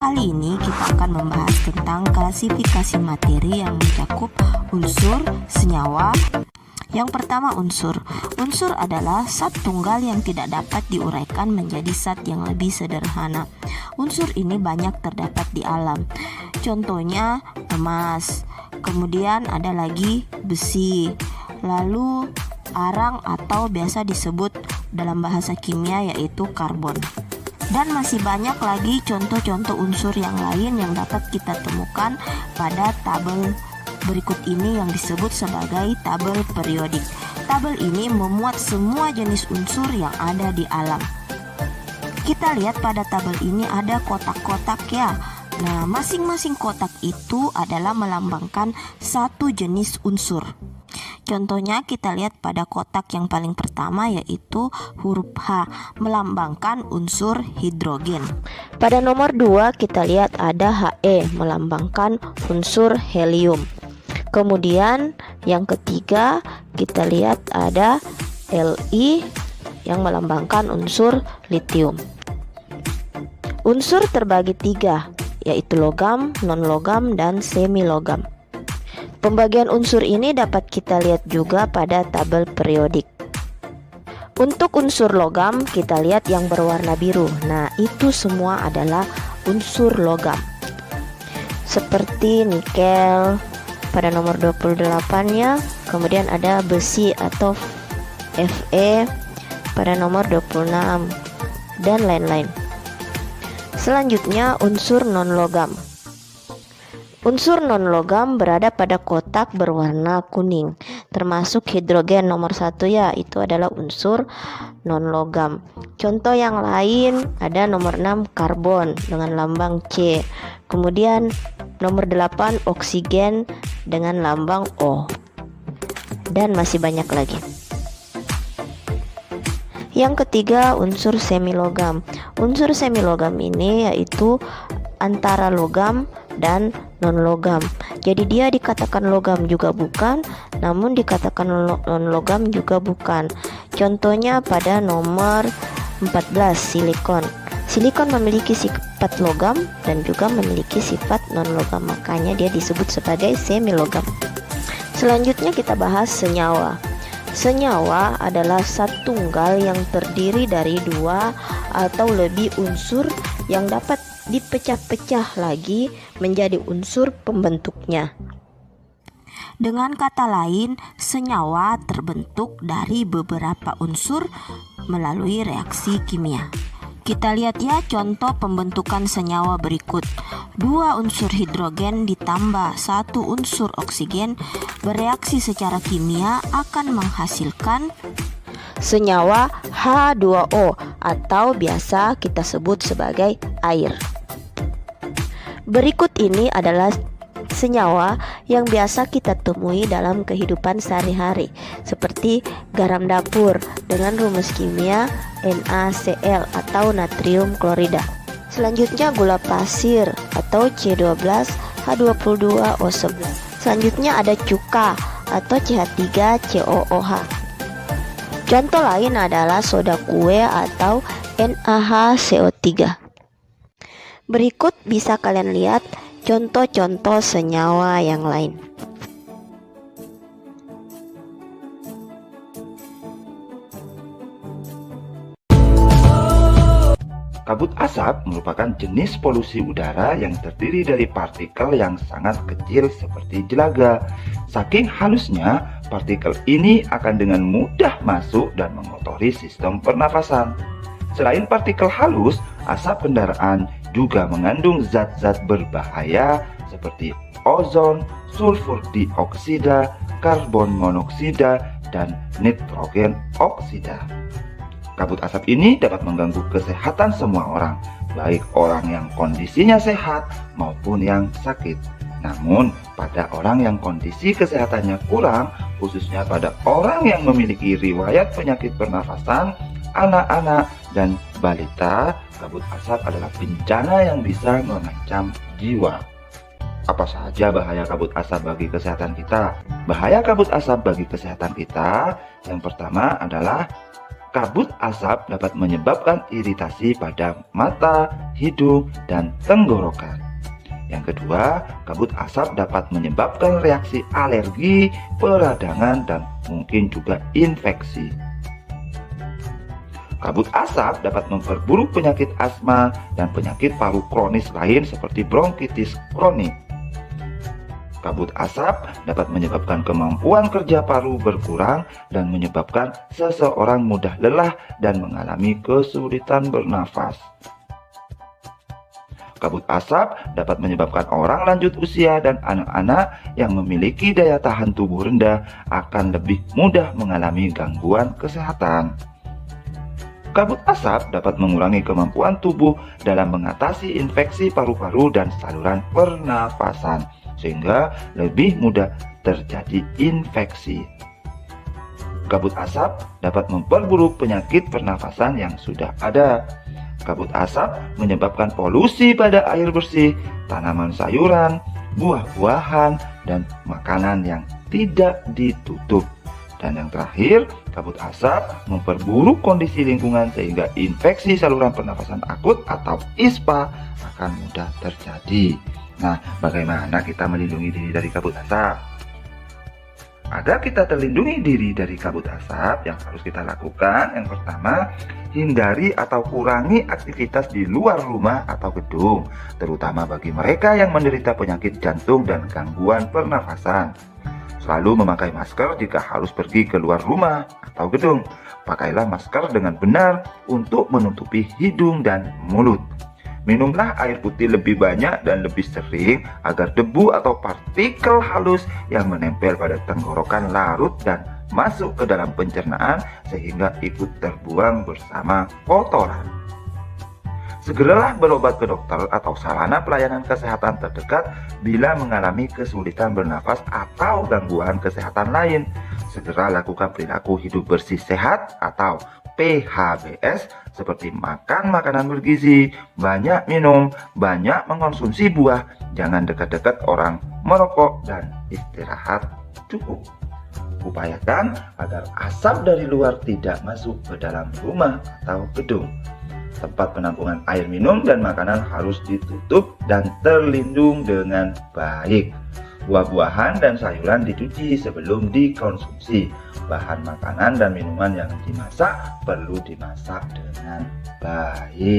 Kali ini kita akan membahas tentang klasifikasi materi yang mencakup unsur, senyawa. Yang pertama, unsur. Unsur adalah zat tunggal yang tidak dapat diuraikan menjadi zat yang lebih sederhana. Unsur ini banyak terdapat di alam. Contohnya emas, kemudian ada lagi besi, lalu arang atau biasa disebut dalam bahasa kimia yaitu karbon. Dan masih banyak lagi contoh-contoh unsur yang lain yang dapat kita temukan pada tabel berikut ini yang disebut sebagai tabel periodik. Tabel ini memuat semua jenis unsur yang ada di alam. Kita lihat pada tabel ini ada kotak-kotak ya. Nah, masing-masing kotak itu adalah melambangkan satu jenis unsur. Contohnya kita lihat pada kotak yang paling pertama yaitu huruf H melambangkan unsur hidrogen. Pada nomor 2 kita lihat ada He melambangkan unsur helium. Kemudian yang ketiga kita lihat ada Li yang melambangkan unsur litium. Unsur terbagi 3 yaitu logam, non-logam, dan semi-logam. Pembagian unsur ini dapat kita lihat juga pada tabel periodik. Untuk unsur logam kita lihat yang berwarna biru. Nah, itu semua adalah unsur logam. Seperti nikel pada nomor 28-nya, kemudian ada besi atau Fe pada nomor 26 dan lain-lain. Selanjutnya unsur non-logam. Unsur non-logam berada pada kotak berwarna kuning, termasuk hidrogen nomor 1 ya, itu adalah unsur non-logam. Contoh yang lain ada nomor 6 karbon dengan lambang C, kemudian nomor 8 oksigen dengan lambang O, dan masih banyak lagi. Yang ketiga unsur semilogam. Unsur semilogam ini yaitu antara logam dan non-logam. Jadi dia dikatakan logam juga bukan, namun dikatakan non-logam juga bukan. Contohnya pada nomor 14 silikon. Silikon memiliki sifat logam dan juga memiliki sifat non-logam, makanya dia disebut sebagai semilogam. Selanjutnya kita bahas senyawa. Senyawa adalah zat tunggal yang terdiri dari 2 atau lebih unsur yang dapat dipecah-pecah lagi menjadi unsur pembentuknya. Dengan kata lain, senyawa terbentuk dari beberapa unsur melalui reaksi kimia. Kita lihat ya contoh pembentukan senyawa berikut. 2 unsur hidrogen ditambah 1 unsur oksigen bereaksi secara kimia akan menghasilkan senyawa H2O atau biasa kita sebut sebagai air. Berikut ini adalah senyawa yang biasa kita temui dalam kehidupan sehari-hari, seperti garam dapur dengan rumus kimia NaCl atau natrium klorida. Selanjutnya gula pasir atau C12H22O11. Selanjutnya ada cuka atau CH3COOH. Contoh lain adalah soda kue atau NaHCO3. Berikut bisa kalian lihat contoh-contoh senyawa yang lain. Kabut asap merupakan jenis polusi udara yang terdiri dari partikel yang sangat kecil seperti jelaga. Saking halusnya, partikel ini akan dengan mudah masuk dan mengotori sistem pernafasan. Selain partikel halus, asap kendaraan juga mengandung zat-zat berbahaya seperti ozon, sulfur dioksida, karbon monoksida, dan nitrogen oksida. Kabut asap ini dapat mengganggu kesehatan semua orang, baik orang yang kondisinya sehat maupun yang sakit. Namun, pada orang yang kondisi kesehatannya kurang, khususnya pada orang yang memiliki riwayat penyakit pernafasan, anak-anak, dan balita, kabut asap adalah bencana yang bisa mengancam jiwa. Apa saja bahaya kabut asap bagi kesehatan kita? Bahaya kabut asap bagi kesehatan kita, yang pertama adalah Kabut asap dapat menyebabkan iritasi pada mata, hidung, dan tenggorokan. Yang kedua, kabut asap dapat menyebabkan reaksi alergi, peradangan, dan mungkin juga infeksi. Kabut asap dapat memperburuk penyakit asma dan penyakit paru kronis lain seperti bronkitis kronik. Kabut asap dapat menyebabkan kemampuan kerja paru berkurang dan menyebabkan seseorang mudah lelah dan mengalami kesulitan bernafas. Kabut asap dapat menyebabkan orang lanjut usia dan anak-anak yang memiliki daya tahan tubuh rendah akan lebih mudah mengalami gangguan kesehatan. Kabut asap dapat mengurangi kemampuan tubuh dalam mengatasi infeksi paru-paru dan saluran pernafasan, sehingga lebih mudah terjadi infeksi. Kabut asap dapat memperburuk penyakit pernafasan yang sudah ada. Kabut asap menyebabkan polusi pada air bersih, tanaman sayuran, buah-buahan, dan makanan yang tidak ditutup. Dan yang terakhir, kabut asap memperburuk kondisi lingkungan sehingga infeksi saluran pernafasan akut atau ISPA akan mudah terjadi. Nah, bagaimana kita melindungi diri dari kabut asap? Agar kita terlindungi diri dari kabut asap, yang harus kita lakukan, yang pertama, hindari atau kurangi aktivitas di luar rumah atau gedung, terutama bagi mereka yang menderita penyakit jantung dan gangguan pernafasan. Selalu memakai masker jika harus pergi keluar rumah atau gedung. Pakailah masker dengan benar untuk menutupi hidung dan mulut. Minumlah air putih lebih banyak dan lebih sering agar debu atau partikel halus yang menempel pada tenggorokan larut dan masuk ke dalam pencernaan sehingga ikut terbuang bersama kotoran. Segeralah berobat ke dokter atau sarana pelayanan kesehatan terdekat bila mengalami kesulitan bernafas atau gangguan kesehatan lain. Segera lakukan perilaku hidup bersih sehat atau PHBS seperti makan makanan bergizi, banyak minum, banyak mengonsumsi buah, jangan dekat-dekat orang merokok, dan istirahat cukup. Upayakan agar asap dari luar tidak masuk ke dalam rumah atau gedung. Tempat penampungan air minum dan makanan harus ditutup dan terlindung dengan baik. Buah-buahan dan sayuran dicuci sebelum dikonsumsi. Bahan makanan dan minuman yang dimasak perlu dimasak dengan baik.